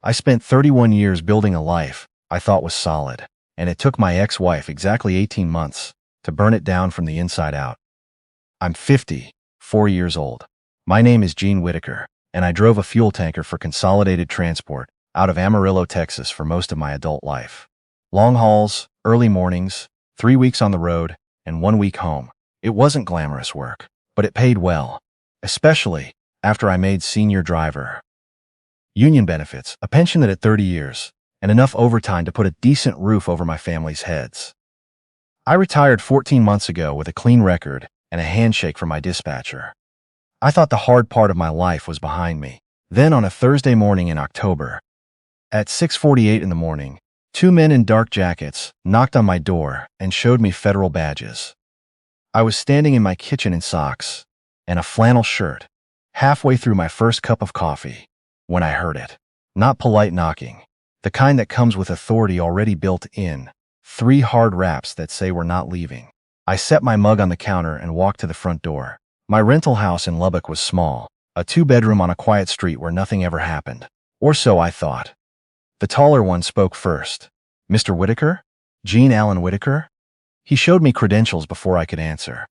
I spent 31 years building a life I thought was solid, and it took my ex-wife exactly 18 months to burn it down from the inside out. I'm 54 years old. My name is Whitaker, and I drove a fuel tanker for Consolidated Transport out of Amarillo, Texas for most of my adult life. Long hauls, early mornings, 3 weeks on the road, and 1 week home. It wasn't glamorous work, but it paid well, especially after I made senior driver. Union benefits, a pension at 30 years, and enough overtime to put a decent roof over my family's heads. I retired 14 months ago with a clean record and a handshake from my dispatcher. I thought the hard part of my life was behind me. Then on a Thursday morning in October, at 6:48 in the morning, 2 men in dark jackets knocked on my door and showed me federal badges. I was standing in my kitchen in socks and a flannel shirt, halfway through my first cup of coffee, when I heard it. Not polite knocking, the kind that comes with authority already built in, 3 hard raps that say we're not leaving. I set my mug on the counter and walked to the front door. My rental house in Lubbock was small, a 2-bedroom on a quiet street where nothing ever happened. Or so I thought. The taller one spoke first. "Mr. Whitaker? Gene Allen Whitaker?" He showed me credentials before I could answer.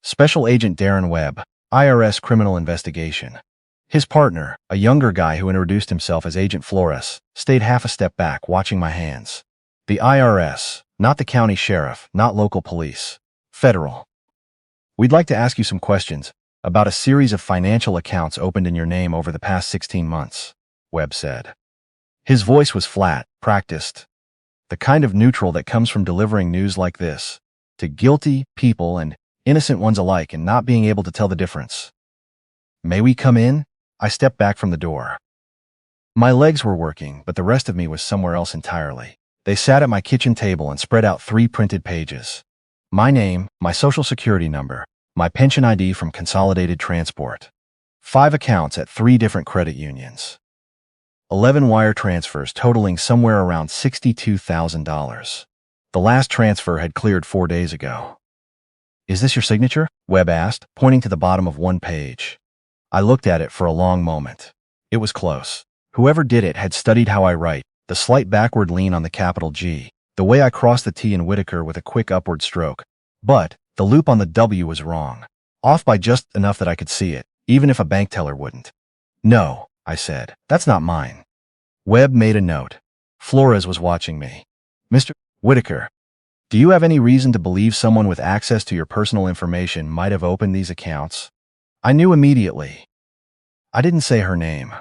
Special Agent Darren Webb, IRS Criminal Investigation. His partner, a younger guy who introduced himself as Agent Flores, stayed half a step back, watching my hands. The IRS, not the county sheriff, not local police. Federal. "We'd like to ask you some questions about a series of financial accounts opened in your name over the past 16 months, Webb said. His voice was flat, practiced, the kind of neutral that comes from delivering news like this to guilty people and innocent ones alike and not being able to tell the difference. "May we come in?" I stepped back from the door. My legs were working, but the rest of me was somewhere else entirely. They sat at my kitchen table and spread out 3 printed pages. My name, my social security number, my pension ID from Consolidated Transport. 5 accounts at 3 different credit unions. 11 wire transfers totaling somewhere around $62,000. The last transfer had cleared 4 days ago. "Is this your signature?" Webb asked, pointing to the bottom of one page. I looked at it for a long moment. It was close. Whoever did it had studied how I write, the slight backward lean on the capital G, the way I crossed the T in Whitaker with a quick upward stroke. But the loop on the W was wrong, off by just enough that I could see it, even if a bank teller wouldn't. "No," I said, "that's not mine." Webb made a note. Flores was watching me. "Mr. Whitaker, do you have any reason to believe someone with access to your personal information might have opened these accounts?" I knew immediately. I didn't say her name.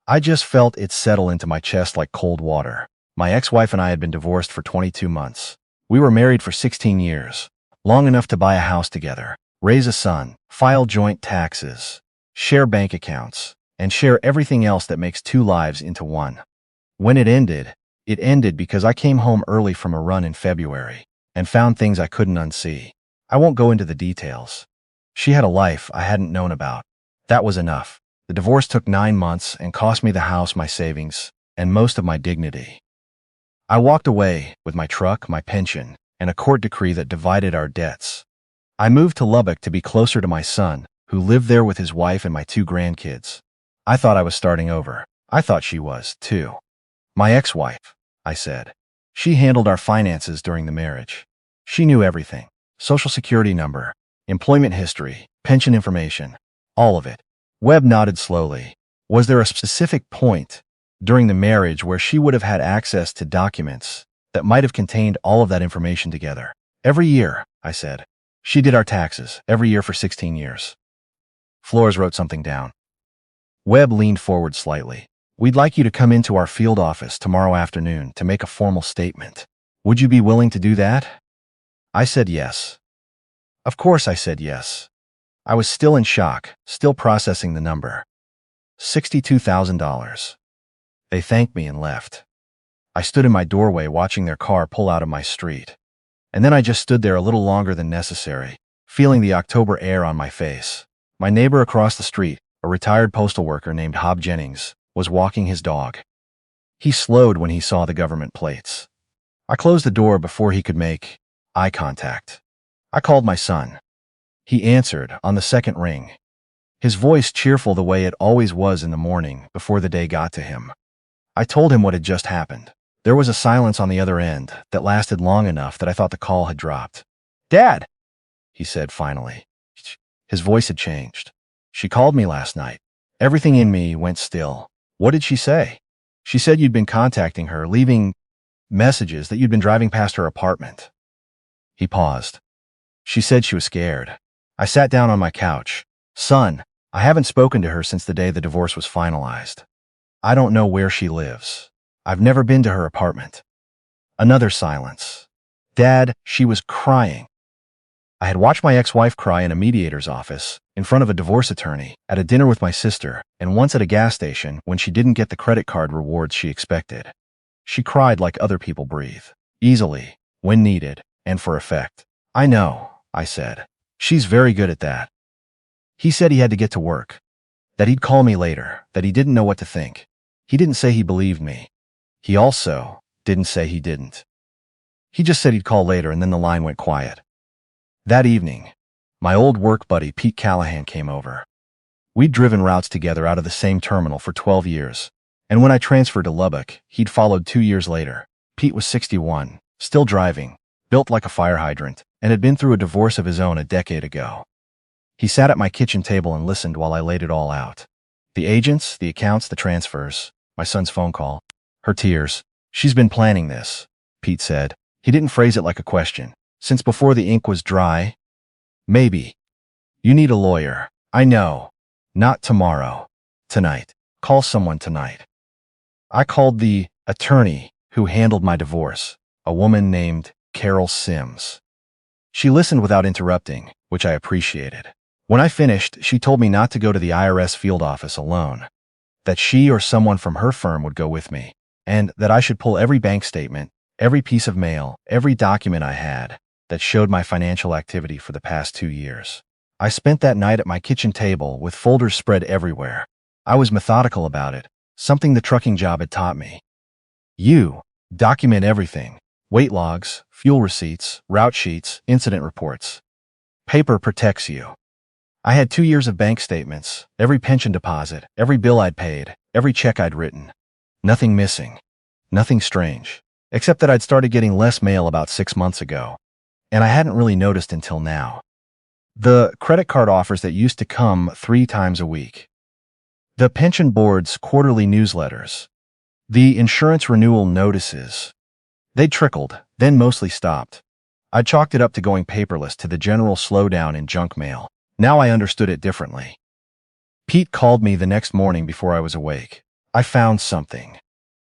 I just felt it settle into my chest like cold water. My ex-wife and I had been divorced for 22 months. We were married for 16 years, long enough to buy a house together, raise a son, file joint taxes, share bank accounts, and share everything else that makes 2 lives into one. When it ended because I came home early from a run in February and found things I couldn't unsee. I won't go into the details. She had a life I hadn't known about. That was enough. The divorce took 9 months and cost me the house, my savings, and most of my dignity. I walked away with my truck, my pension, and a court decree that divided our debts. I moved to Lubbock to be closer to my son, who lived there with his wife and my 2 grandkids. I thought I was starting over. I thought she was, too. "My ex-wife," I said. "She handled our finances during the marriage. She knew everything. Social security number, employment history, pension information, all of it." Webb nodded slowly. "Was there a specific point during the marriage where she would have had access to documents that might have contained all of that information together?" "Every year," I said. "She did our taxes, every year for 16 years. Flores wrote something down. Webb leaned forward slightly. "We'd like you to come into our field office tomorrow afternoon to make a formal statement. Would you be willing to do that?" I said yes. Of course I said yes. I was still in shock, still processing the number. $62,000. They thanked me and left. I stood in my doorway watching their car pull out of my street. And then I just stood there a little longer than necessary, feeling the October air on my face. My neighbor across the street, a retired postal worker named Hob Jennings, was walking his dog. He slowed when he saw the government plates. I closed the door before he could make eye contact. I called my son. He answered on the second ring, his voice cheerful the way it always was in the morning before the day got to him. I told him what had just happened. There was a silence on the other end that lasted long enough that I thought the call had dropped. "Dad," he said finally. His voice had changed. "She called me last night." Everything in me went still. "What did she say?" "She said you'd been contacting her, leaving messages, that you'd been driving past her apartment." He paused. "She said she was scared." I sat down on my couch. "Son, I haven't spoken to her since the day the divorce was finalized. I don't know where she lives. I've never been to her apartment." Another silence. "Dad, she was crying." I had watched my ex-wife cry in a mediator's office, in front of a divorce attorney, at a dinner with my sister, and once at a gas station when she didn't get the credit card rewards she expected. She cried like other people breathe, easily, when needed, and for effect. "I know," I said. "She's very good at that." He said he had to get to work, that he'd call me later, that he didn't know what to think. He didn't say he believed me. He also didn't say he didn't. He just said he'd call later, and then the line went quiet. That evening, my old work buddy Pete Callahan came over. We'd driven routes together out of the same terminal for 12 years, and when I transferred to Lubbock, he'd followed 2 years later. Pete was 61, still driving, built like a fire hydrant, and had been through a divorce of his own a decade ago. He sat at my kitchen table and listened while I laid it all out. The agents, the accounts, the transfers, my son's phone call, her tears. "She's been planning this," Pete said. He didn't phrase it like a question. "Since before the ink was dry." "Maybe. You need a lawyer." "I know. Not tomorrow. Tonight. Call someone tonight." I called the attorney who handled my divorce, a woman named Carol Sims. She listened without interrupting, which I appreciated. When I finished, she told me not to go to the IRS field office alone, that she or someone from her firm would go with me, and that I should pull every bank statement, every piece of mail, every document I had that showed my financial activity for the past 2 years. I spent that night at my kitchen table with folders spread everywhere. I was methodical about it, something the trucking job had taught me. You document everything: weight logs, fuel receipts, route sheets, incident reports. Paper protects you. I had 2 years of bank statements, every pension deposit, every bill I'd paid, every check I'd written. Nothing missing. Nothing strange. Except that I'd started getting less mail about 6 months ago, and I hadn't really noticed until now. The credit card offers that used to come 3 times a week. The pension board's quarterly newsletters. The insurance renewal notices. They trickled, then mostly stopped. I chalked it up to going paperless, to the general slowdown in junk mail. Now I understood it differently. Pete called me the next morning before I was awake. "I found something,"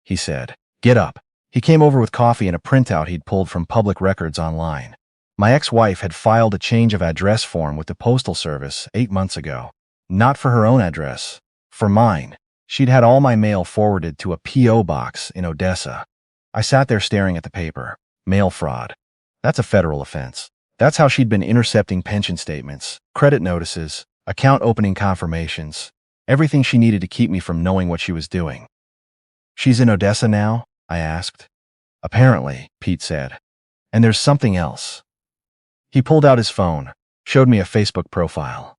he said. "Get up." He came over with coffee and a printout he'd pulled from public records online. My ex-wife had filed a change of address form with the Postal Service 8 months ago. Not for her own address, for mine. She'd had all my mail forwarded to a P.O. box in Odessa. I sat there staring at the paper. Mail fraud. That's a federal offense. That's how she'd been intercepting pension statements, credit notices, account opening confirmations, everything she needed to keep me from knowing what she was doing. "She's in Odessa now?" I asked. "Apparently," Pete said. "And there's something else." He pulled out his phone, showed me a Facebook profile.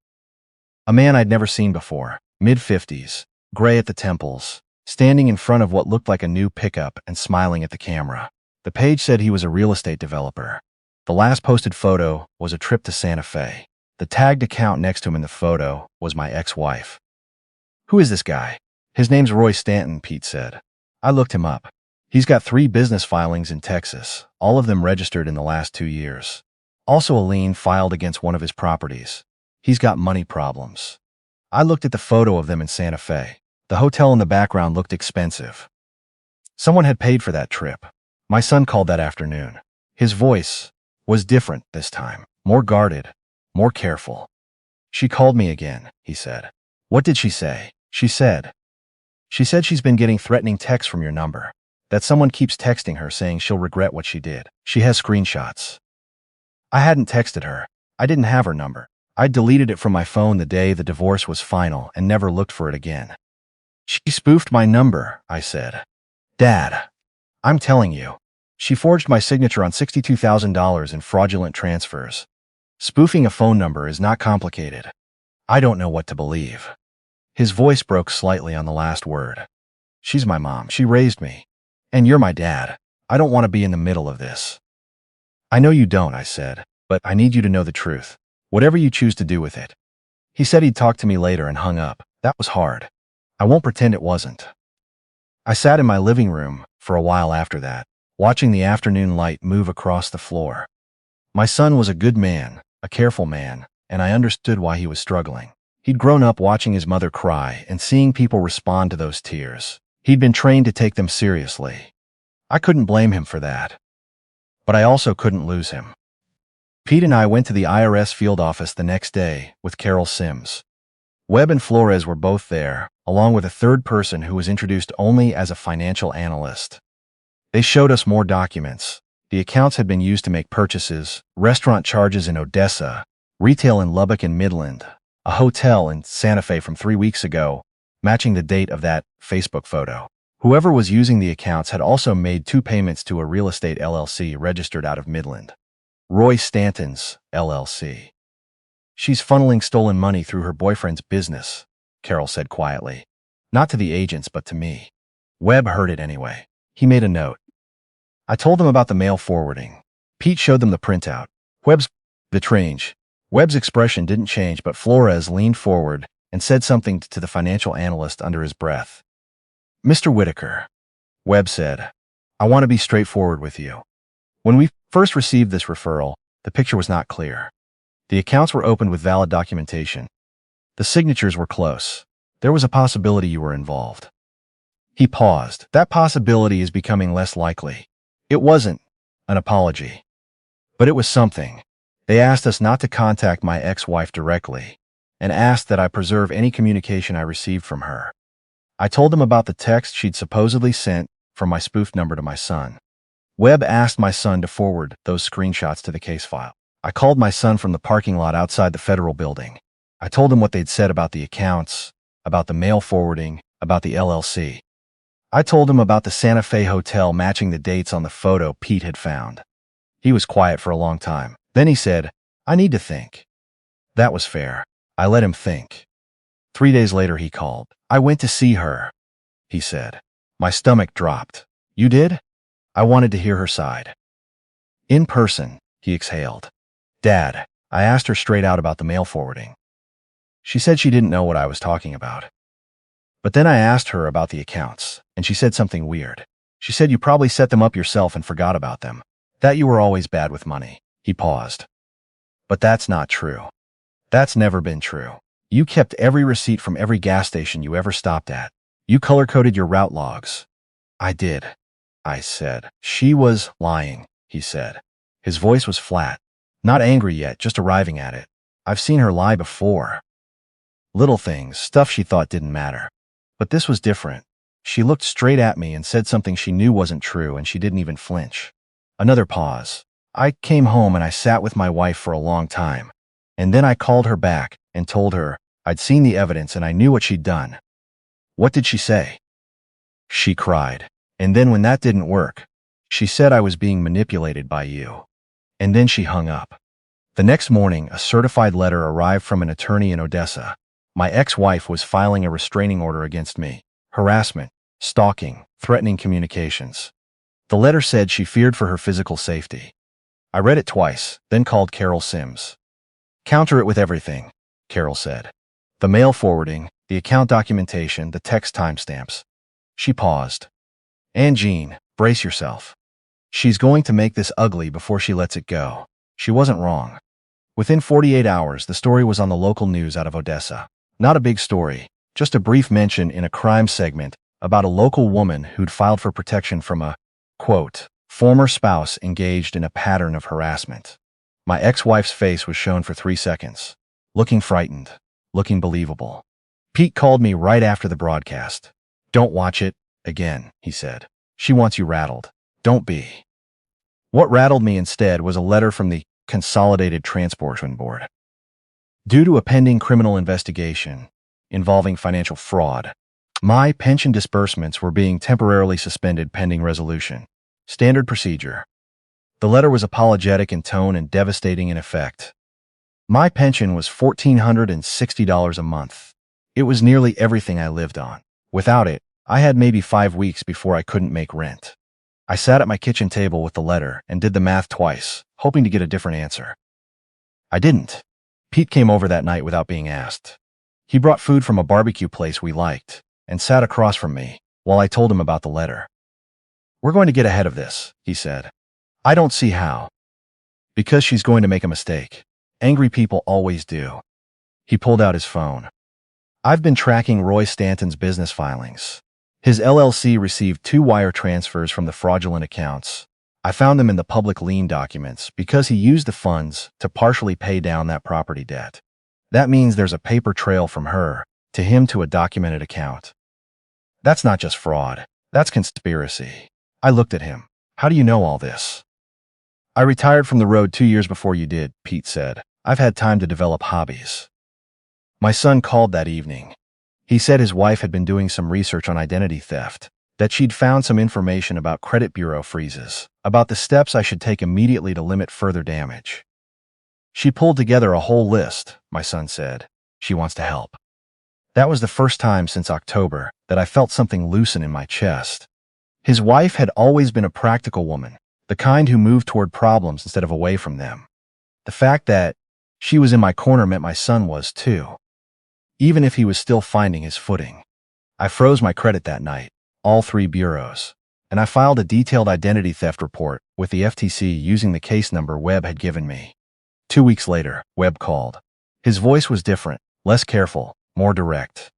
A man I'd never seen before, mid-50s, gray at the temples, standing in front of what looked like a new pickup and smiling at the camera. The page said he was a real estate developer. The last posted photo was a trip to Santa Fe. The tagged account next to him in the photo was my ex-wife. "Who is this guy?" "His name's Roy Stanton," Pete said. I looked him up. He's got 3 business filings in Texas, all of them registered in the last 2 years. Also a lien filed against one of his properties. He's got money problems. I looked at the photo of them in Santa Fe. The hotel in the background looked expensive. Someone had paid for that trip. My son called that afternoon. His voice was different this time, more guarded, more careful. "She called me again," he said. "What did she say?" She said she's been getting threatening texts from your number, that someone keeps texting her saying she'll regret what she did. She has screenshots." I hadn't texted her. I didn't have her number. I'd deleted it from my phone the day the divorce was final and never looked for it again. "She spoofed my number," I said. "Dad, I'm telling you. She forged my signature on $62,000 in fraudulent transfers. Spoofing a phone number is not complicated. I don't know what to believe." His voice broke slightly on the last word. She's my mom. She raised me. And you're my dad. I don't want to be in the middle of this. I know you don't, I said, but I need you to know the truth. Whatever you choose to do with it. He said he'd talk to me later and hung up. That was hard. I won't pretend it wasn't. I sat in my living room for a while after that, watching the afternoon light move across the floor. My son was a good man, a careful man, and I understood why he was struggling. He'd grown up watching his mother cry and seeing people respond to those tears. He'd been trained to take them seriously. I couldn't blame him for that. But I also couldn't lose him. Pete and I went to the IRS field office the next day with Carol Sims. Webb and Flores were both there, along with a third person who was introduced only as a financial analyst. They showed us more documents. The accounts had been used to make purchases, restaurant charges in Odessa, retail in Lubbock and Midland, a hotel in Santa Fe from 3 weeks ago, matching the date of that Facebook photo. Whoever was using the accounts had also made 2 payments to a real estate LLC registered out of Midland. Roy Stanton's LLC. She's funneling stolen money through her boyfriend's business, Carol said quietly. Not to the agents, but to me. Webb heard it anyway. He made a note. I told them about the mail forwarding. Pete showed them the printout. Webb's expression didn't change, but Flores leaned forward and said something to the financial analyst under his breath. Mr. Whitaker, Webb said, I want to be straightforward with you. When we first received this referral, the picture was not clear. The accounts were opened with valid documentation. The signatures were close. There was a possibility you were involved. He paused. That possibility is becoming less likely. It wasn't an apology, but it was something. They asked us not to contact my ex-wife directly and asked that I preserve any communication I received from her. I told them about the text she'd supposedly sent from my spoofed number to my son. Webb asked my son to forward those screenshots to the case file. I called my son from the parking lot outside the federal building. I told him what they'd said about the accounts, about the mail forwarding, about the LLC. I told him about the Santa Fe hotel matching the dates on the photo Pete had found. He was quiet for a long time. Then he said, I need to think. That was fair. I let him think. 3 days later he called. I went to see her, he said. My stomach dropped. You did? I wanted to hear her side. In person, he exhaled. Dad, I asked her straight out about the mail forwarding. She said she didn't know what I was talking about. But then I asked her about the accounts, and she said something weird. She said you probably set them up yourself and forgot about them. That you were always bad with money. He paused. But that's not true. That's never been true. You kept every receipt from every gas station you ever stopped at. You color-coded your route logs. I did, I said. She was lying, he said. His voice was flat. Not angry yet, just arriving at it. I've seen her lie before. Little things, stuff she thought didn't matter. But this was different. She looked straight at me and said something she knew wasn't true, and she didn't even flinch. Another pause. I came home and I sat with my wife for a long time. And then I called her back and told her I'd seen the evidence and I knew what she'd done. What did she say? She cried. And then when that didn't work, she said I was being manipulated by you. And then she hung up. The next morning, a certified letter arrived from an attorney in Odessa. My ex-wife was filing a restraining order against me. Harassment, stalking, threatening communications. The letter said she feared for her physical safety. I read it twice, then called Carol Sims. Counter it with everything, Carol said. The mail forwarding, the account documentation, the text timestamps. She paused. And Jean, brace yourself. She's going to make this ugly before she lets it go. She wasn't wrong. Within 48 hours, the story was on the local news out of Odessa. Not a big story, just a brief mention in a crime segment about a local woman who'd filed for protection from a, quote, former spouse engaged in a pattern of harassment. My ex-wife's face was shown for 3 seconds. Looking frightened, looking believable. Pete called me right after the broadcast. Don't watch it again, he said. She wants you rattled. Don't be. What rattled me instead was a letter from the Consolidated Transportation Board. Due to a pending criminal investigation involving financial fraud, my pension disbursements were being temporarily suspended pending resolution. Standard procedure. The letter was apologetic in tone and devastating in effect. My pension was $1,460 a month. It was nearly everything I lived on. Without it, I had maybe 5 weeks before I couldn't make rent. I sat at my kitchen table with the letter and did the math twice, hoping to get a different answer. I didn't. Pete came over that night without being asked. He brought food from a barbecue place we liked and sat across from me while I told him about the letter. "We're going to get ahead of this," he said. "I don't see how." "Because she's going to make a mistake. Angry people always do." He pulled out his phone. "I've been tracking Roy Stanton's business filings. His LLC received 2 wire transfers from the fraudulent accounts. I found them in the public lien documents because he used the funds to partially pay down that property debt. That means there's a paper trail from her to him to a documented account. That's not just fraud. That's conspiracy." I looked at him. "How do you know all this?" "I retired from the road 2 years before you did," Pete said. "I've had time to develop hobbies." My son called that evening. He said his wife had been doing some research on identity theft, that she'd found some information about credit bureau freezes, about the steps I should take immediately to limit further damage. "She pulled together a whole list," my son said. "She wants to help." That was the first time since October that I felt something loosen in my chest. His wife had always been a practical woman, the kind who moved toward problems instead of away from them. The fact that she was in my corner meant my son was too, even if he was still finding his footing. I froze my credit that night, all 3 bureaus, and I filed a detailed identity theft report with the FTC using the case number Webb had given me. 2 weeks later, Webb called. His voice was different, less careful, more direct.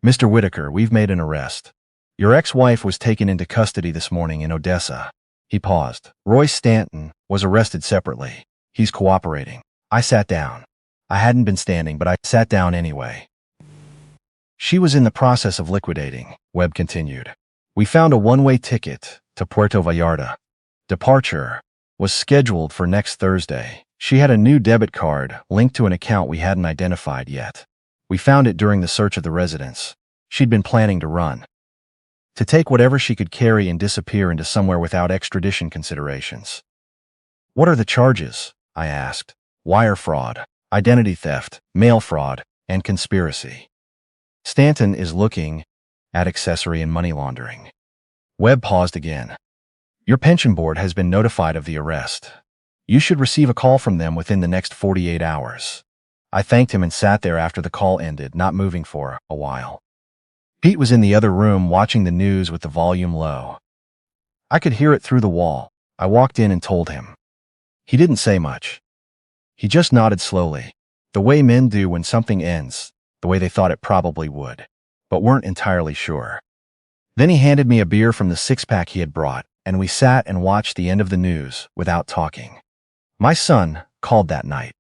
"Mr. Whitaker, we've made an arrest. Your ex-wife was taken into custody this morning in Odessa." He paused. "Roy Stanton was arrested separately. He's cooperating." I sat down. I hadn't been standing, but I sat down anyway. "She was in the process of liquidating," Webb continued. "We found a one-way ticket to Puerto Vallarta. Departure was scheduled for next Thursday. She had a new debit card linked to an account we hadn't identified yet. We found it during the search of the residence. She'd been planning to run, to take whatever she could carry and disappear into somewhere without extradition considerations." "What are the charges?" I asked. "Wire fraud, identity theft, mail fraud, and conspiracy. Stanton is looking at accessory and money laundering." Webb paused again. "Your pension board has been notified of the arrest. You should receive a call from them within the next 48 hours. I thanked him and sat there after the call ended, not moving for a while. Pete was in the other room watching the news with the volume low. I could hear it through the wall. I walked in and told him. He didn't say much. He just nodded slowly, the way men do when something ends, the way they thought it probably would, but weren't entirely sure. Then he handed me a beer from the 6-pack he had brought, and we sat and watched the end of the news without talking. My son called that night.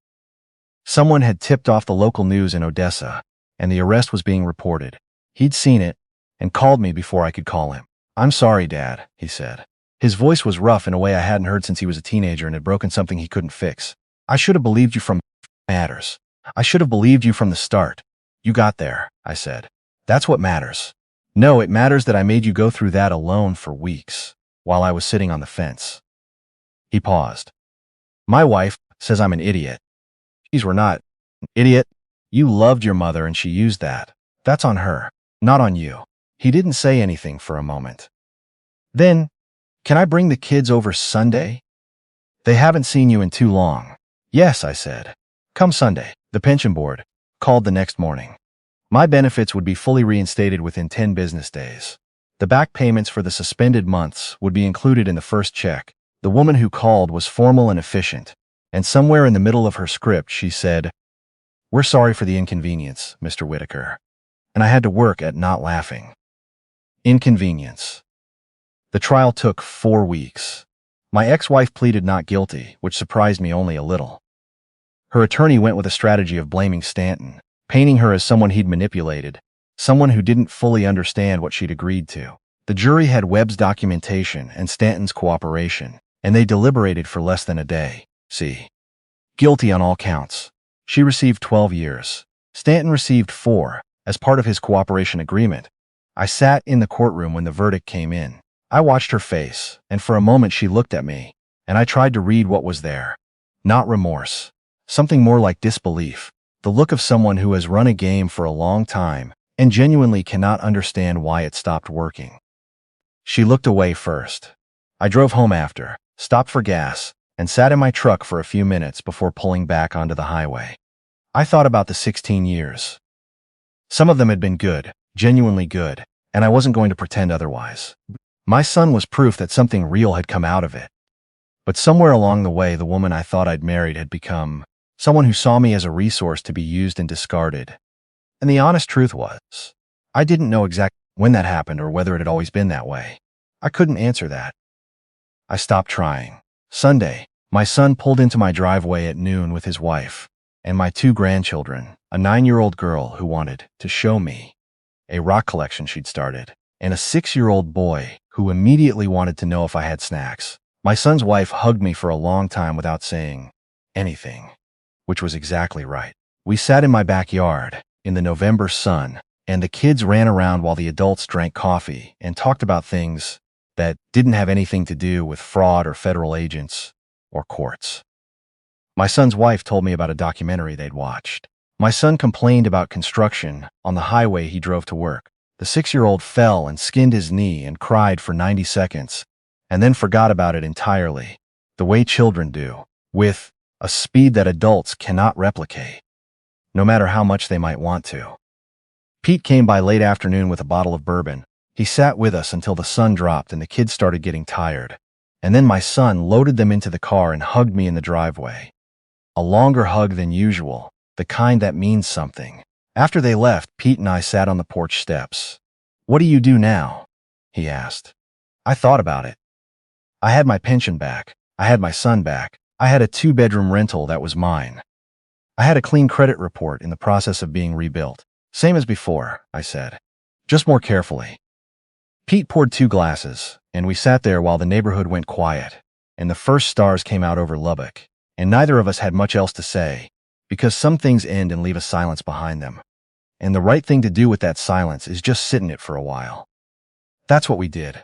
Someone had tipped off the local news in Odessa, and the arrest was being reported. He'd seen it and called me before I could call him. "I'm sorry, Dad," he said. His voice was rough in a way I hadn't heard since he was a teenager and had broken something he couldn't fix. "I should have believed you from matters. I should have believed you from the start. You got there," I said. "That's what matters. No, it matters that I made you go through that alone for weeks, while I was sitting on the fence." He paused. "My wife says I'm an idiot." "Geez, we're not. Idiot. You loved your mother and she used that. That's on her, not on you." He didn't say anything for a moment. "Then, can I bring the kids over Sunday? They haven't seen you in too long." "Yes," I said. "Come Sunday." The pension board called the next morning. My benefits would be fully reinstated within 10 business days. The back payments for the suspended months would be included in the first check. The woman who called was formal and efficient, and somewhere in the middle of her script she said, "We're sorry for the inconvenience, Mr. Whitaker." And I had to work at not laughing. Inconvenience. The trial took 4 weeks. My ex-wife pleaded not guilty, which surprised me only a little. Her attorney went with a strategy of blaming Stanton, painting her as someone he'd manipulated, someone who didn't fully understand what she'd agreed to. The jury had Webb's documentation and Stanton's cooperation, and they deliberated for less than a day. See. Guilty on all counts. She received 12 years. Stanton received 4, as part of his cooperation agreement. I sat in the courtroom when the verdict came in. I watched her face, and for a moment she looked at me, and I tried to read what was there. Not remorse. Something more like disbelief. The look of someone who has run a game for a long time and genuinely cannot understand why it stopped working. She looked away first. I drove home after, stopped for gas, and sat in my truck for a few minutes before pulling back onto the highway. I thought about the 16 years. Some of them had been good, genuinely good, and I wasn't going to pretend otherwise. My son was proof that something real had come out of it. But somewhere along the way, the woman I thought I'd married had become someone who saw me as a resource to be used and discarded. And the honest truth was, I didn't know exactly when that happened or whether it had always been that way. I couldn't answer that. I stopped trying. Sunday, my son pulled into my driveway at noon with his wife and my 2 grandchildren, a 9-year-old girl who wanted to show me a rock collection she'd started, and a 6-year-old boy who immediately wanted to know if I had snacks. My son's wife hugged me for a long time without saying anything, which was exactly right. We sat in my backyard in the November sun, and the kids ran around while the adults drank coffee and talked about things that didn't have anything to do with fraud or federal agents or courts. My son's wife told me about a documentary they'd watched. My son complained about construction on the highway he drove to work. The 6-year-old fell and skinned his knee and cried for 90 seconds, and then forgot about it entirely, the way children do, with a speed that adults cannot replicate, no matter how much they might want to. Pete came by late afternoon with a bottle of bourbon. He sat with us until the sun dropped and the kids started getting tired. And then my son loaded them into the car and hugged me in the driveway. A longer hug than usual, the kind that means something. After they left, Pete and I sat on the porch steps. "What do you do now?" he asked. I thought about it. I had my pension back. I had my son back. I had a 2-bedroom rental that was mine. I had a clean credit report in the process of being rebuilt. "Same as before," I said, just more carefully. Pete poured 2 glasses, and we sat there while the neighborhood went quiet, and the first stars came out over Lubbock, and neither of us had much else to say, because some things end and leave a silence behind them. And the right thing to do with that silence is just sit in it for a while. That's what we did.